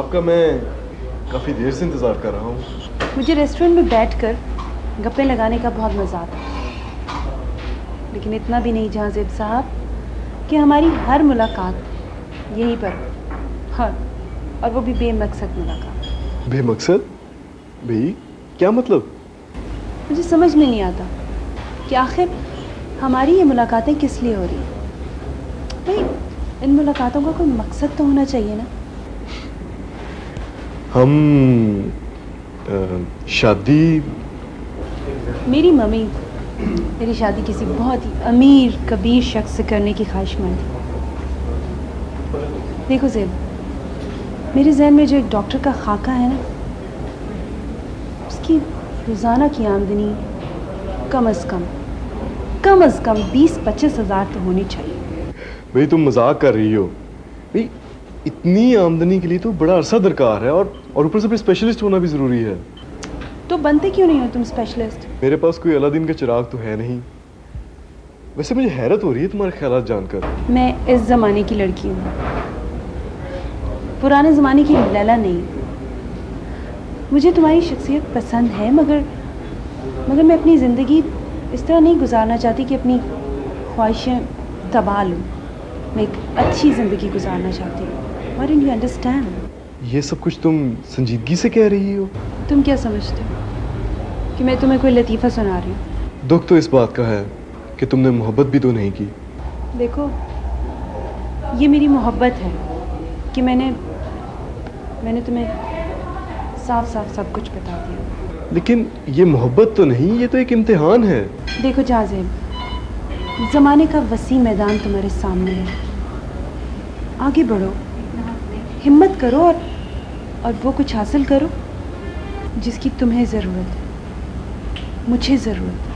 आपका मैं काफ़ी देर से इंतज़ार कर रहा हूँ। मुझे रेस्टोरेंट में बैठकर गप्पे लगाने का बहुत मज़ा आता है, लेकिन इतना भी नहीं जहाज़ेब साहब कि हमारी हर मुलाकात यहीं पर हो, और वो भी बेमकसद मुलाकात। बेमकसद? भाई क्या मतलब? मुझे समझ में नहीं आता कि आखिर हमारी ये मुलाकातें किस लिए हो रही हैं। भाई इन मुलाकातों का कोई मकसद तो होना चाहिए ना। हम शादी। मेरी मम्मी मेरी शादी किसी बहुत ही अमीर कबीर शख्स से करने की ख्वाहिशमंद थी। देखो ज़ेब, मेरे जहन में जो एक डॉक्टर का खाका है ना, उसकी रोज़ाना की आमदनी कम से कम 20-25 हज़ार तो होनी चाहिए। भाई तुम मजाक कर रही हो? भाई इतनी आमदनी के लिए तो बड़ा अरसा दरकार है, और ऊपर से फिर स्पेशलिस्ट होना भी ज़रूरी है। तो बनते क्यों नहीं हो तुम स्पेशलिस्ट? मेरे पास कोई अलादीन का चिराग तो है नहीं। वैसे मुझे हैरत हो रही है तुम्हारे ख्यालात जानकर। मैं इस ज़माने की लड़की हूँ, पुराने ज़माने की लैला नहीं। मुझे तुम्हारी शख्सियत पसंद है, मगर मैं अपनी ज़िंदगी इस तरह नहीं गुजारना चाहती कि अपनी ख्वाहिशें दबा लूँ। मैं एक अच्छी ज़िंदगी गुजारना चाहती हूँ। Why don't you understand? ये सब कुछ तुम संजीदगी से कह रही हो? तुम क्या समझते हो कि मैं तुम्हें कोई लतीफ़ा सुना रही हूँ? दुख तो इस बात का है कि तुमने मोहब्बत भी तो नहीं की। देखो, ये मेरी मोहब्बत है कि मैंने तुम्हें साफ साफ सब कुछ बता दिया। लेकिन ये मोहब्बत तो नहीं, ये तो एक इम्तिहान है। देखो जाज़ेब, ज़माने का वसी मैदान तुम्हारे सामने है। आगे बढ़ो, हिम्मत करो और वो कुछ हासिल करो जिसकी तुम्हें ज़रूरत है, मुझे ज़रूरत है।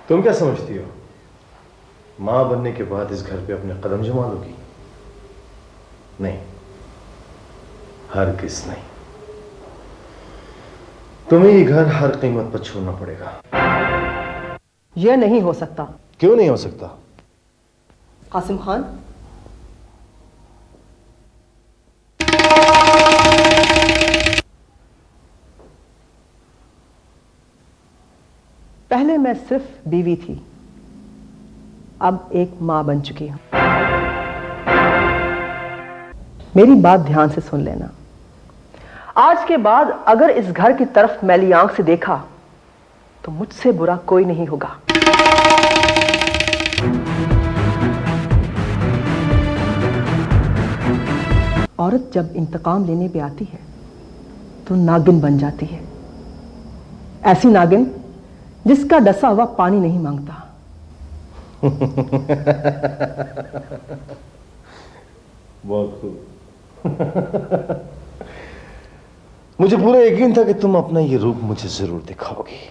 तुम क्या समझती हो, मां बनने के बाद इस घर पे अपने कदम जमा लोगी? नहीं, हरगिज़ नहीं। तुम्हें ये घर हर कीमत पर छोड़ना पड़ेगा। यह नहीं हो सकता। क्यों नहीं हो सकता? कासिम खान, पहले मैं सिर्फ बीवी थी, अब एक मां बन चुकी हूं। मेरी बात ध्यान से सुन लेना। आज के बाद अगर इस घर की तरफ मैली आंख से देखा तो मुझसे बुरा कोई नहीं होगा। औरत जब इंतकाम लेने पे आती है तो नागिन बन जाती है। ऐसी नागिन जिसका डसा हुआ पानी नहीं मांगता। बहुत खूब। मुझे पूरा यकीन था कि तुम अपना ये रूप मुझे जरूर दिखाओगी।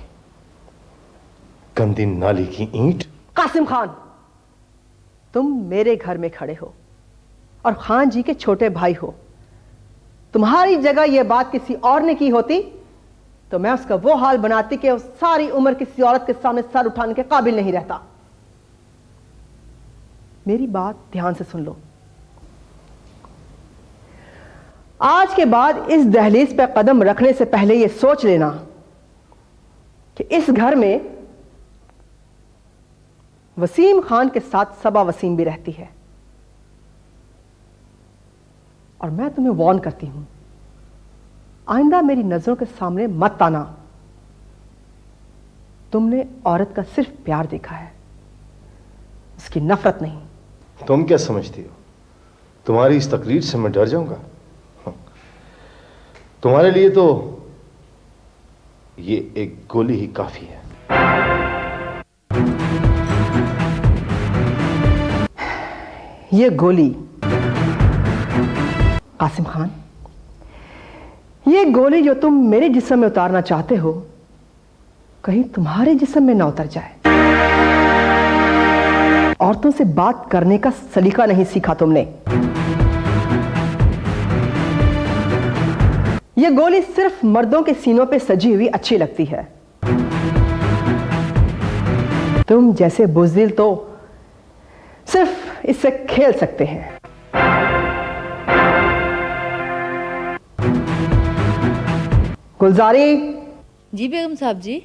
गंदी नाली की ईंट। कासिम खान, तुम मेरे घर में खड़े हो और खान जी के छोटे भाई हो। तुम्हारी जगह यह बात किसी और ने की होती तो मैं उसका वो हाल बनाती कि वो सारी उम्र किसी औरत के सामने सर उठाने के काबिल नहीं रहता। मेरी बात ध्यान से सुन लो। आज के बाद इस दहलीज पर कदम रखने से पहले यह सोच लेना कि इस घर में वसीम खान के साथ सबा वसीम भी रहती है। और मैं तुम्हें वार्न करती हूं, आइंदा मेरी नजरों के सामने मत आना। तुमने औरत का सिर्फ प्यार देखा है, उसकी नफरत नहीं। तुम क्या समझती हो, तुम्हारी इस तकरीर से मैं डर जाऊंगा? तुम्हारे लिए तो ये एक गोली ही काफी है। ये गोली, कासिम खान, ये गोली जो तुम मेरे जिस्म में उतारना चाहते हो कहीं तुम्हारे जिस्म में ना उतर जाए। औरतों से बात करने का सलीका नहीं सीखा तुमने। ये गोली सिर्फ मर्दों के सीनों पे सजी हुई अच्छी लगती है। तुम जैसे बुज़दिल तो सिर्फ इससे खेल सकते हैं। गुलजारी, जी बेगम साहब जी।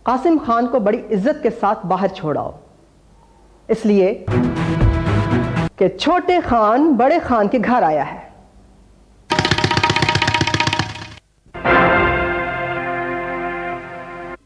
कासिम खान को बड़ी इज्जत के साथ बाहर छोड़ाओ, इसलिए कि छोटे खान बड़े खान के घर आया है।